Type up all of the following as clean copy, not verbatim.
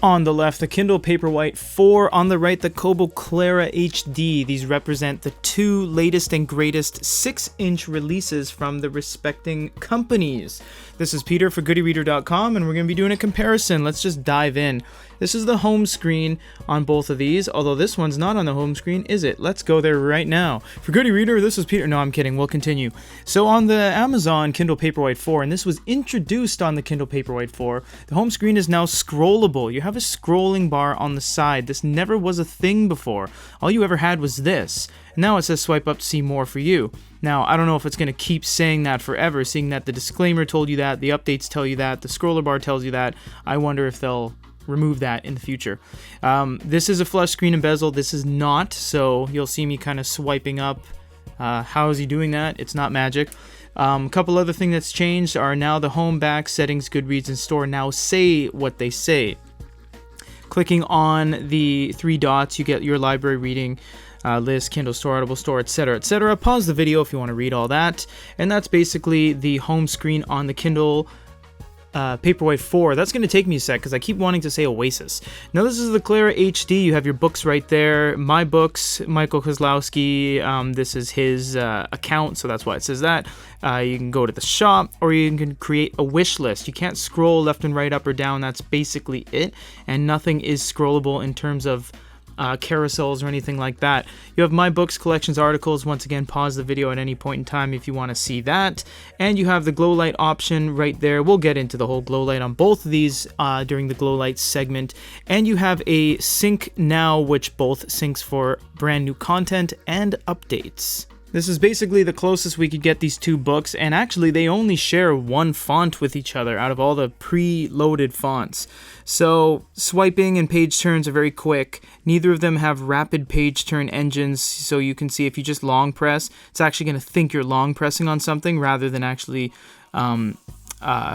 On the left, the Kindle Paperwhite 4. On the right, the Kobo Clara HD. These represent the two latest and greatest 6-inch releases from the respecting companies. This is Peter for GoodyReader.com, and we're going to be doing a comparison. Let's just dive in. This is the home screen on both of these, although this one's not on the home screen, is it? Let's go there right now. For Goody Reader, this is Peter. No, I'm kidding. We'll continue. So on the Amazon Kindle Paperwhite 4, and this was introduced on the Kindle Paperwhite 4, the home screen is now scrollable. You have a scrolling bar on the side. This never was a thing before. All you ever had was this. Now it says swipe up to see more for you. Now, I don't know if it's going to keep saying that forever, seeing that the disclaimer told you that, the updates tell you that, the scroller bar tells you that. I wonder if they'll remove that in the future. This is a flush screen and bezel. This is not, so you'll see me kind of swiping up. How is he doing that? It's not magic. A couple other things that's changed are now the home, back, settings, Goodreads, and store now say what they say. Clicking on the three dots, you get your library reading list, Kindle store, Audible store, etc., etc. Pause the video if you want to read all that. And that's basically the home screen on the Kindle Paperwhite 4. That's going to take me a sec because I keep wanting to say Oasis. Now this is the Clara HD. You have your books right there. My books, Michael Kozlowski. This is his account, so that's why it says that. You can go to the shop, or you can create a wish list. You can't scroll left and right, up or down. That's basically it, and nothing is scrollable in terms of carousels or anything like that. You have my books, collections, articles. Once again, pause the video at any point in time if you want to see that. And you have the glow light option right there. We'll get into the whole glow light on both of these during the glow light segment. And you have a sync now, which both syncs for brand new content and updates. This is basically the closest we could get these two books, and actually they only share one font with each other out of all the pre-loaded fonts. So swiping and page turns are very quick. Neither of them have rapid page turn engines, so you can see if you just long press, it's actually going to think you're long pressing on something rather than actually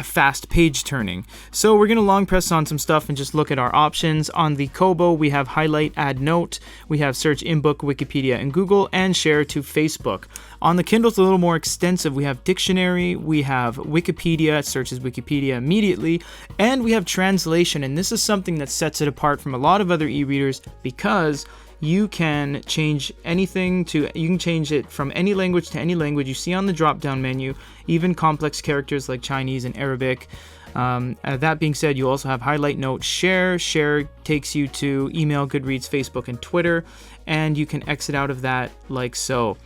fast page turning. So we're going to long press on some stuff and just look at our options. On the Kobo, we have highlight, add note, we have search in book, Wikipedia, and Google, and share to Facebook. On the Kindle, it's a little more extensive. We have dictionary, we have Wikipedia, it searches Wikipedia immediately, and we have translation. And this is something that sets it apart from a lot of other e-readers because you can change anything you can change it from any language to any language you see on the drop-down menu, even complex characters like Chinese and Arabic. That being said, you also have highlight, note, share. Share takes you to email, Goodreads, Facebook, and Twitter, and you can exit out of that like so.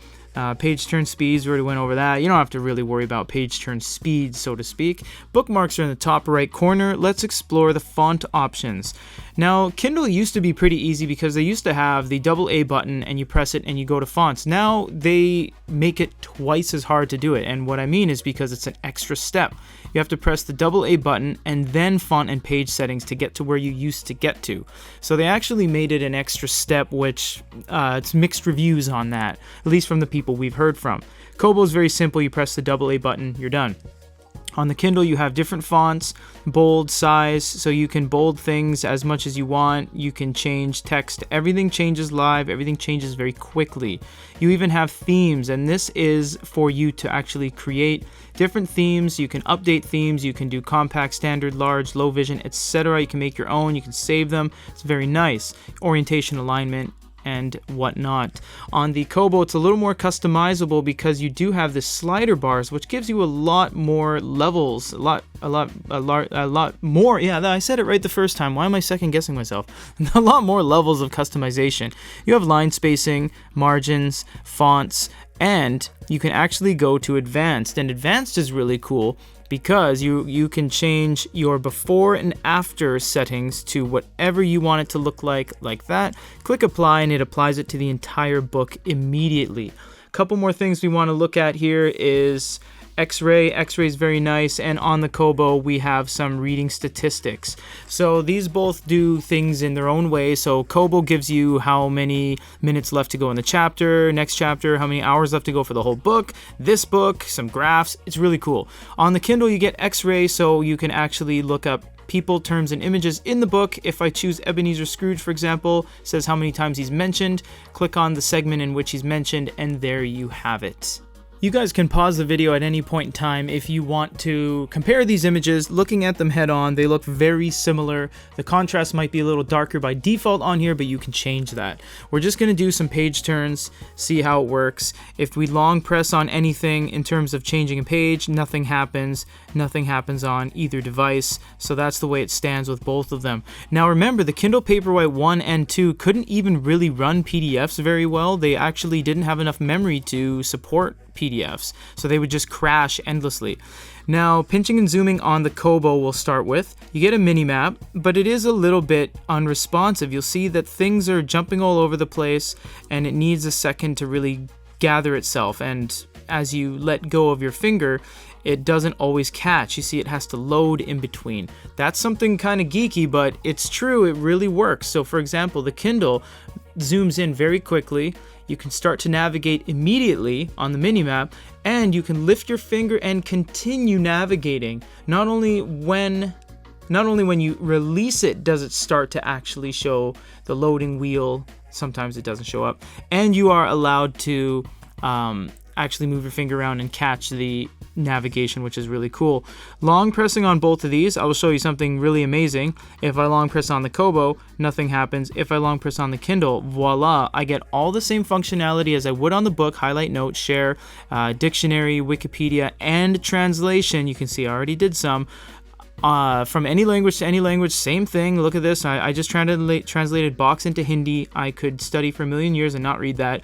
Page turn speeds, we already went over that. You don't have to really worry about page turn speed, so to speak. Bookmarks are in the top right corner. Let's explore the font options. Now, Kindle used to be pretty easy because they used to have the double A button and you press it and you go to fonts. Now they make it twice as hard to do it, and what I mean is because it's an extra step. You have to press the double A button and then font and page settings to get to where you used to get to. So they actually made it an extra step, which it's mixed reviews on that, at least from the people we've heard from. Kobo is very simple. You press the double A button, you're done. On the Kindle, you have different fonts, bold, size, so you can bold things as much as you want. You can change text. Everything changes live. Everything changes very quickly. You even have themes, and this is for you to actually create different themes. You can update themes. You can do compact, standard, large, low vision, etc. You can make your own. You can save them. It's very nice. Orientation, alignment, and whatnot. On the Kobo, it's a little more customizable because you do have the slider bars, which gives you a lot more levels, a lot more. Yeah, I said it right the first time. Why am I second guessing myself? A lot more levels of customization. You have line spacing, margins, fonts, and you can actually go to advanced, and advanced is really cool because you can change your before and after settings to whatever you want it to look like that. Click apply and it applies it to the entire book immediately. couple more things we want to look at here is X-ray. X-ray is very nice, and on the Kobo we have some reading statistics. So these both do things in their own way. So Kobo gives you how many minutes left to go in the chapter, next chapter, how many hours left to go for the whole book, this book, some graphs. It's really cool. On the Kindle you get X-ray, so you can actually look up people, terms, and images in the book. If I choose Ebenezer Scrooge, for example, it says how many times he's mentioned. Click on the segment in which he's mentioned, and there you have it. You guys can pause the video at any point in time if you want to compare these images. Looking at them head on, they look very similar. The contrast might be a little darker by default on here, but you can change that. We're just going to do some page turns, see how it works. If we long press on anything in terms of changing a page, nothing happens. Nothing happens on either device, so that's the way it stands with both of them. Now remember, the Kindle Paperwhite 1 and 2 couldn't even really run PDFs very well. They actually didn't have enough memory to support PDFs, so they would just crash endlessly. Now, pinching and zooming on the Kobo we'll start with. You get a mini map, but it is a little bit unresponsive. You'll see that things are jumping all over the place, and it needs a second to really gather itself, and as you let go of your finger, it doesn't always catch. You see, it has to load in between. That's something kind of geeky, but it's true, it really works. So for example, the Kindle zooms in very quickly. You can start to navigate immediately on the minimap, and you can lift your finger and continue navigating. Not only when you release it does it start to actually show the loading wheel, sometimes it doesn't show up, and you are allowed to actually move your finger around and catch the navigation, which is really cool. Long pressing on both of these, I will show you something really amazing. If I long press on the Kobo, nothing happens. If I long press on the Kindle, voila, I get all the same functionality as I would on the book: highlight, note, share, dictionary, Wikipedia, and translation. You can see I already did some. From any language to any language, same thing. Look at this. I just translated box into Hindi. I could study for a million years and not read that.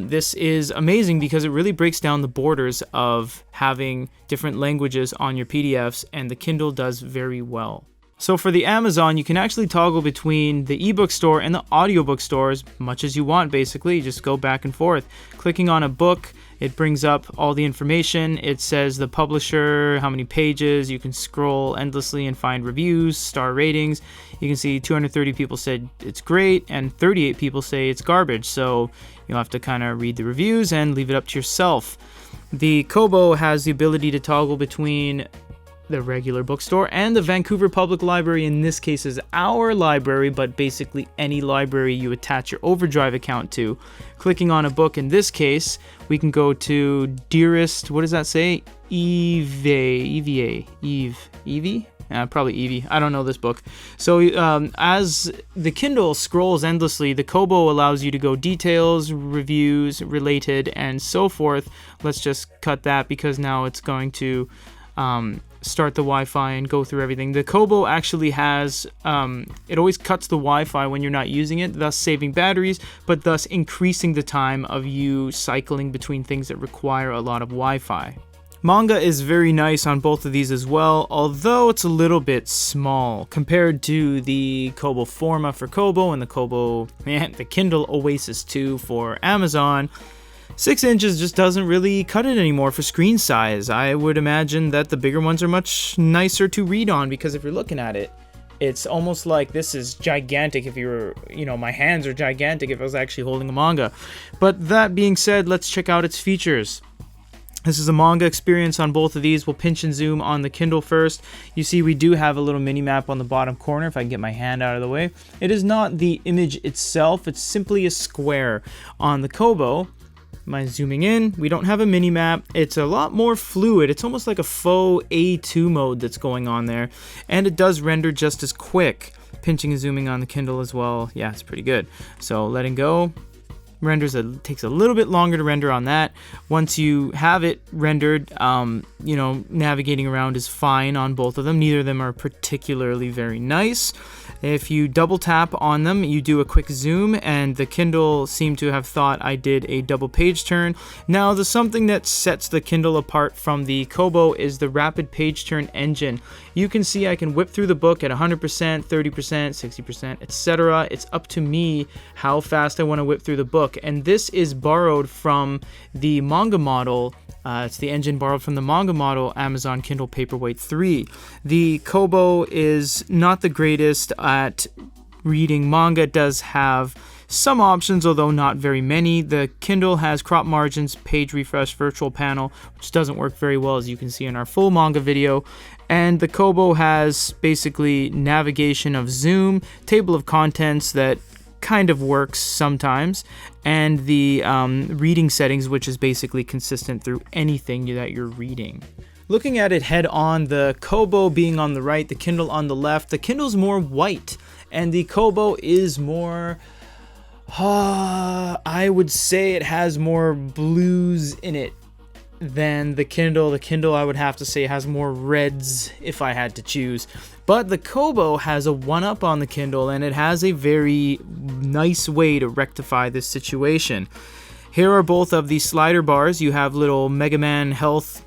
This is amazing because it really breaks down the borders of having different languages on your PDFs, and the Kindle does very well. So for the Amazon, you can actually toggle between the ebook store and the audiobook store as much as you want, basically. You just go back and forth. Clicking on a book, it brings up all the information. It says the publisher, how many pages. You can scroll endlessly and find reviews, star ratings. You can see 230 people said it's great and 38 people say it's garbage. So you'll have to kind of read the reviews and leave it up to yourself. The Kobo has the ability to toggle between the regular bookstore and the Vancouver Public Library. In this case is our library, but basically any library you attach your Overdrive account to. Clicking on a book, in this case, we can go to Dearest, what does that say? Evie? Probably Evie. I don't know this book. So as the Kindle scrolls endlessly, the Kobo allows you to go details, reviews, related, and so forth. Let's just cut that because now it's going to start the Wi-Fi and go through everything. The Kobo actually has, it always cuts the Wi-Fi when you're not using it, thus saving batteries, but thus increasing the time of you cycling between things that require a lot of Wi-Fi. Manga is very nice on both of these as well, although it's a little bit small compared to the Kobo Forma for Kobo and the Kindle Oasis 2 for Amazon. 6 inches just doesn't really cut it anymore for screen size. I would imagine that the bigger ones are much nicer to read on, because if you're looking at it, it's almost like this is gigantic. If you were, my hands are gigantic if I was actually holding a manga. But that being said, let's check out its features. This is a manga experience on both of these. We'll pinch and zoom on the Kindle first. You see we do have a little mini map on the bottom corner, if I can get my hand out of the way. It is not the image itself, it's simply a square. On the Kobo, am I zooming in? We don't have a mini map. It's a lot more fluid. It's almost like a faux A2 mode that's going on there. And it does render just as quick. Pinching and zooming on the Kindle as well. Yeah, it's pretty good. So letting go. Takes a little bit longer to render on that. Once you have it rendered, navigating around is fine on both of them. Neither of them are particularly very nice. If you double tap on them, you do a quick zoom, and the Kindle seemed to have thought I did a double page turn. Now, the something that sets the Kindle apart from the Kobo is the rapid page turn engine. You can see I can whip through the book at 100%, 30%, 60%, etc. It's up to me how fast I want to whip through the book. book, and this is borrowed from the manga model. It's the engine borrowed from the manga model, Amazon Kindle Paperwhite 3. The Kobo is not the greatest at reading manga. It does have some options, although not very many. The Kindle has crop margins, page refresh, virtual panel, which doesn't work very well, as you can see in our full manga video. And the Kobo has basically navigation of zoom, table of contents that kind of works sometimes, and the reading settings, which is basically consistent through anything that you're reading. Looking at it head on, the Kobo being on the right, the Kindle on the left, the Kindle's more white, and the Kobo is more, I would say it has more blues in it than the Kindle. The Kindle, I would have to say, has more reds if I had to choose. But the Kobo has a one-up on the Kindle, and it has a very nice way to rectify this situation. Here are both of the slider bars. You have little Mega Man health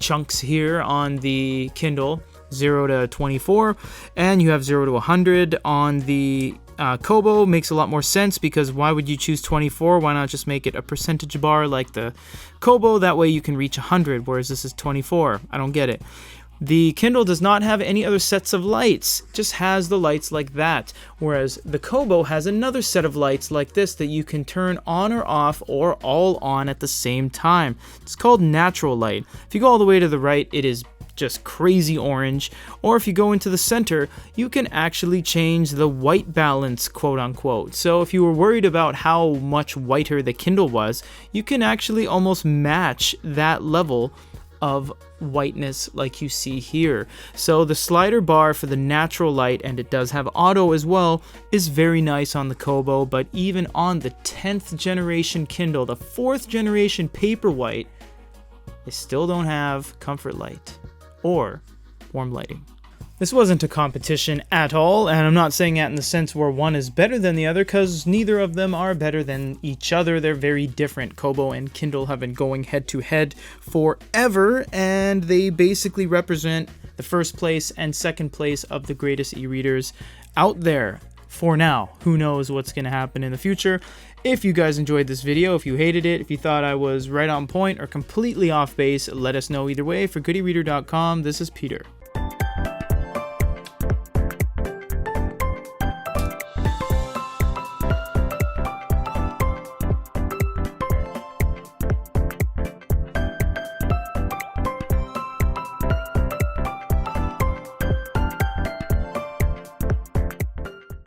chunks here on the Kindle, 0 to 24, and you have 0 to 100 on the Kobo. Makes a lot more sense, because why would you choose 24? Why not just make it a percentage bar like the Kobo? That way you can reach 100, whereas this is 24. I don't get it. The Kindle does not have any other sets of lights, just has the lights like that, whereas the Kobo has another set of lights like this that you can turn on or off or all on at the same time. It's called natural light. If you go all the way to the right, it is just crazy orange, or if you go into the center, you can actually change the white balance, quote unquote. So if you were worried about how much whiter the Kindle was, you can actually almost match that level of whiteness like you see here. So the slider bar for the natural light, and it does have auto as well, is very nice on the Kobo, but even on the 10th generation Kindle, the 4th generation Paperwhite, they still don't have comfort light or warm lighting. This wasn't a competition at all, and I'm not saying that in the sense where one is better than the other, because neither of them are better than each other. They're very different. Kobo and Kindle have been going head to head forever, and they basically represent the first place and second place of the greatest e-readers out there. For now, who knows what's going to happen in the future. If you guys enjoyed this video, if you hated it, if you thought I was right on point or completely off base, let us know either way. For goodereader.com, this is Peter.